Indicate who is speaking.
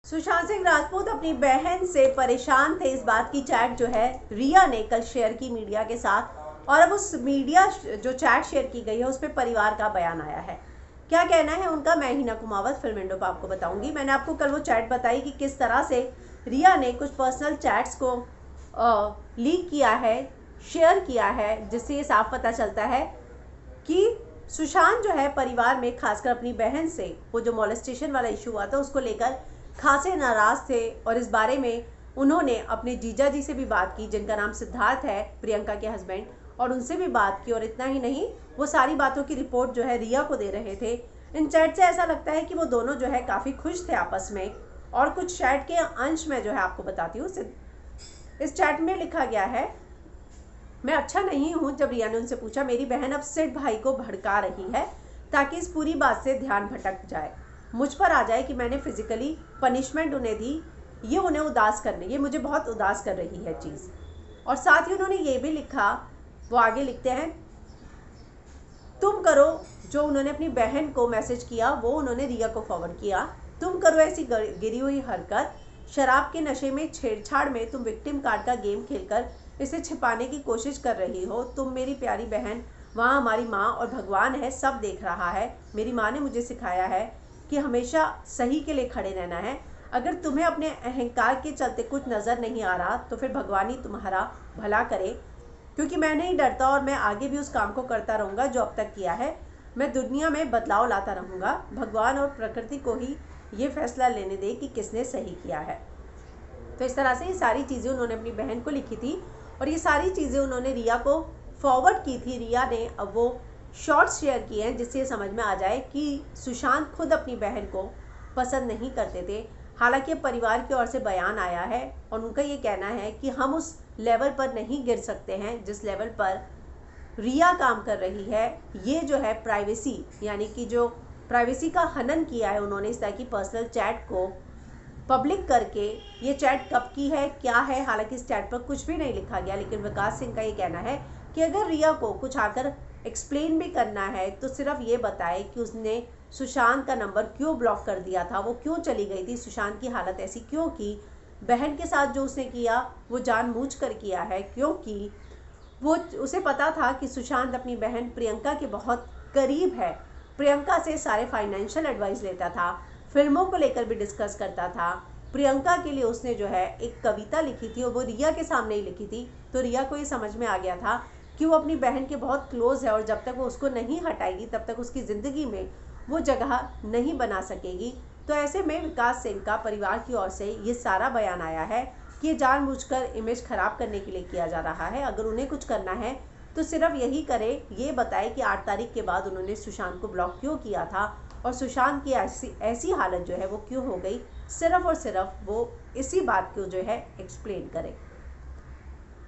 Speaker 1: सुशांत सिंह राजपूत अपनी बहन से परेशान थे। इस बात की चैट जो है रिया ने कल शेयर की मीडिया के साथ, और अब उस मीडिया जो चैट शेयर की गई है उस पर परिवार का बयान आया है। क्या कहना है उनका, मैं हिना कुमावत फिल्म विंडो पर आपको बताऊंगी। मैंने आपको कल वो चैट बताई कि किस तरह से रिया ने कुछ पर्सनल चैट्स को लीक किया है, शेयर किया है, जिससे ये साफ पता चलता है कि सुशांत जो है परिवार में खासकर अपनी बहन से वो जो मॉलेस्टेशन वाला इशू हुआ था उसको लेकर खासे नाराज थे। और इस बारे में उन्होंने अपने जीजा जी से भी बात की, जिनका नाम सिद्धार्थ है, प्रियंका के हस्बैंड, और उनसे भी बात की। और इतना ही नहीं, वो सारी बातों की रिपोर्ट जो है रिया को दे रहे थे। इन चैट से ऐसा लगता है कि वो दोनों जो है काफ़ी खुश थे आपस में। और कुछ चैट के अंश में जो है आपको बताती हूँ। इस चैट में लिखा गया है, मैं अच्छा नहीं हूँ। जब रिया ने उनसे पूछा, मेरी बहन अब सिड भाई को भड़का रही है ताकि इस पूरी बात से ध्यान भटक जाए, मुझ पर आ जाए कि मैंने फिजिकली पनिशमेंट उन्हें दी। ये उन्हें उदास करने, ये मुझे बहुत उदास कर रही है चीज़। और साथ ही उन्होंने ये भी लिखा, वो आगे लिखते हैं, तुम करो, जो उन्होंने अपनी बहन को मैसेज किया वो उन्होंने रिया को फॉरवर्ड किया, तुम करो ऐसी गिरी हुई हरकत, शराब के नशे में छेड़छाड़ में तुम विक्टिम कार्ड का गेम खेलकर इसे छिपाने की कोशिश कर रही हो। तुम मेरी प्यारी बहन, वहाँ हमारी माँ और भगवान है, सब देख रहा है। मेरी माँ ने मुझे सिखाया है कि हमेशा सही के लिए खड़े रहना है। अगर तुम्हें अपने अहंकार के चलते कुछ नज़र नहीं आ रहा तो फिर भगवान ही तुम्हारा भला करे, क्योंकि मैं नहीं डरता और मैं आगे भी उस काम को करता रहूँगा जो अब तक किया है। मैं दुनिया में बदलाव लाता रहूँगा। भगवान और प्रकृति को ही ये फैसला लेने दे कि किसने सही किया है। तो इस तरह से ये सारी चीज़ें उन्होंने अपनी बहन को लिखी थी और ये सारी चीज़ें उन्होंने रिया को फॉरवर्ड की थी। रिया ने अब वो शॉर्ट्स शेयर किए हैं जिससे ये समझ में आ जाए कि सुशांत खुद अपनी बहन को पसंद नहीं करते थे। हालांकि परिवार की ओर से बयान आया है और उनका ये कहना है कि हम उस लेवल पर नहीं गिर सकते हैं जिस लेवल पर रिया काम कर रही है। ये जो है प्राइवेसी, यानी कि जो प्राइवेसी का हनन किया है उन्होंने इस तरह की पर्सनल चैट को पब्लिक करके। ये चैट कब की है, क्या है, हालांकि इस चैट पर कुछ भी नहीं लिखा गया, लेकिन विकास सिंह का ये कहना है कि अगर रिया को कुछ आकर एक्सप्लेन भी करना है तो सिर्फ ये बताए कि उसने सुशांत का नंबर क्यों ब्लॉक कर दिया था, वो क्यों चली गई थी, सुशांत की हालत ऐसी क्यों की, बहन के साथ जो उसने किया वो जानबूझकर किया है, क्योंकि वो उसे पता था कि सुशांत अपनी बहन प्रियंका के बहुत करीब है। प्रियंका से सारे फाइनेंशियल एडवाइस लेता था, फिल्मों को लेकर भी डिस्कस करता था। प्रियंका के लिए उसने जो है एक कविता लिखी थी और वो रिया के सामने ही लिखी थी। तो रिया को ये समझ में आ गया था कि वो अपनी बहन के बहुत क्लोज है और जब तक वो उसको नहीं हटाएगी तब तक उसकी ज़िंदगी में वो जगह नहीं बना सकेगी। तो ऐसे में विकास सिंह का परिवार की ओर से ये सारा बयान आया है कि ये जानबूझकर इमेज ख़राब करने के लिए किया जा रहा है। अगर उन्हें कुछ करना है तो सिर्फ यही करे, ये बताए कि 8 तारीख के बाद उन्होंने सुशांत को ब्लॉक क्यों किया था और सुशांत की ऐसी हालत जो है वो क्यों हो गई। सिर्फ और सिर्फ वो इसी बात को जो है एक्सप्लेन करे।